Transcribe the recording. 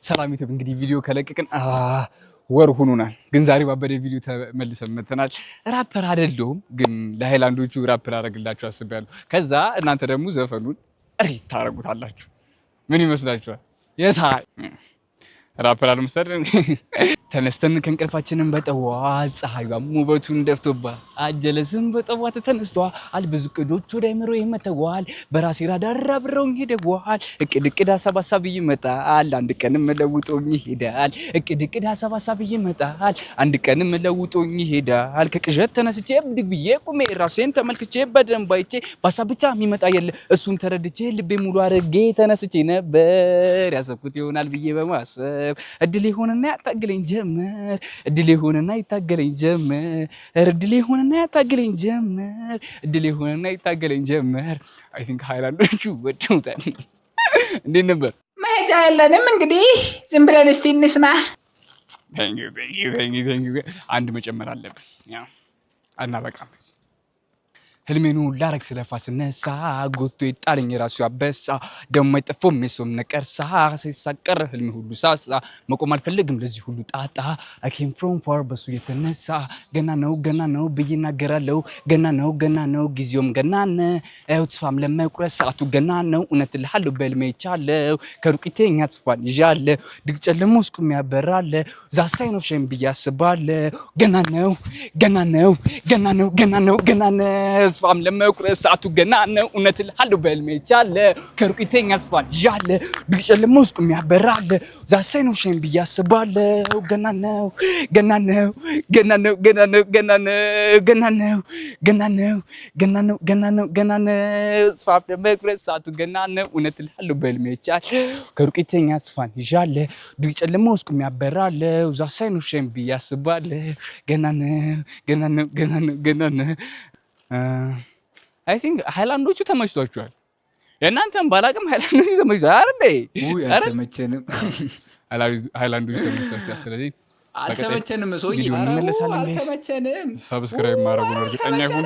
ሰላም ዩቲዩብ እንግዲህ ቪዲዮ ከለቀቅን ወር ሆኖናል። ግን ዛሬ ባበደ ቪዲዮ ተመልሰን መተናል። ራፐር አይደለሁም ግን ለሃይላንዶቹ ራፐር አደርግላችሁ አስቤያለሁ። ከዛ እናንተ ደግሞ ዘፈኑን ሪት ታረጉታላችሁ። ምን ይመስላችኋል? የሳይ ራፐር አልመሰለን። ተነስተን ከእንቅልፋችንን በጠዋት ፀሐይዋም ውበቱን ደፍቶባት አጀለስም በጠዋት ተነስቷል። ብዙ እቅዶች ወደ አእምሮ ይመተዋል። በራሴ ራዳር አብረውኝ ሄደዋል። እቅድ ሀሳብ ይመጣል። አንድ ቀንም ለውጦኝ ይሄዳል። እቅድ ሀሳብ ይመጣል። አንድ ቀንም ለውጦኝ ይሄዳል። ከቅዠት ተነስቼ ብድግ ብዬ ቁሜ ራሴን ተመልክቼ በደንብ አይቼ በሀሳብ ብቻ የሚመጣ የለ እሱን ተረድቼ ልቤ ሙሉ አድርጌ ተነስቼ ነበር ያሰብኩት ይሆናል ብዬ በማሰብ እድል ይሆንና ያታግለኝ ጀመር እድል ይሆንና ይታገለኝ ጀመር እድል ይሆንና ያታገለኝ ጀመር እድል ይሆንና ይታገለኝ ጀመር። አይ ቲንክ ሃይላንዶቹ ወደውታል። እንዴት ነበር? መሄጃ የለንም እንግዲህ ዝም ብለን እስቲ እንስማ። ታንክ ዩ አንድ መጨመር አለብን። ያ አናበቃም። ህልሜኑ ላረግ ስለፋ ስነሳ ጎቶ ይጣለኝ የራሱ ያበሳ ደሞ አይጠፎም የሰውም ነቀርሳ ሳይሳቀር ህልሜ ሁሉ ሳሳ መቆም አልፈልግም ለዚህ ሁሉ ጣጣ I came from far በሱ የተነሳ ገና ነው ብዬ እናገራለሁ። ገና ነው ጊዜውም ገና ነው ተስፋም ለመቁረጥ ሰዓቱ ገና ነው። እውነት እልሃለሁ በህልሜ ይቻለው ከሩቅ የተኛ ተስፋን ይዣለሁ። ድግ ጨለማ ውስጥ ቁሜ ያበራለሁ ዛት ሳይን ኦፍ ሼም ብዬ አስባለሁ። ገና ነው ተስፋም ለመቁረጥ ሰዓቱ ገና ነው። እውነት እልሃለሁ በህልሜ ይቻለው ከሩቅ የተኛ ተስፋን ይዣለሁ። ድግ ጨለማ ውስጥ ቁሜ ያበራለሁ ዛት ሳይን ኦፍ ሼም ብዬ አስባለሁ። ገና ነው ተስፋም ለመቁረጥ ሰዓቱ ገና ነው። እውነት እልሃለሁ በህልሜ ይቻለው ከሩቅ የተኛ ተስፋን ይዣለሁ። ድግ ጨለማ ውስጥ ቁሜ ያበራለሁ ዛት ሳይን ኦፍ ሼም ብዬ አስባለሁ። ገና ነው አይ ቲንክ ሃይላንዶቹ ተመችቷቸዋል። የእናንተም ባላቅም ሃይላንዶቹ ተመችቷል አይደል? አልተመቸንም። ሃይላንዶቹ ተመችቷቸዋል። ስለዚህ አልተመቸንም። ሰውዬ ቪዲዮ እንመለሳለን። አልተመቸንም። ሰብስክራይብ ማድረጉን እርግጠኛ ይሁን።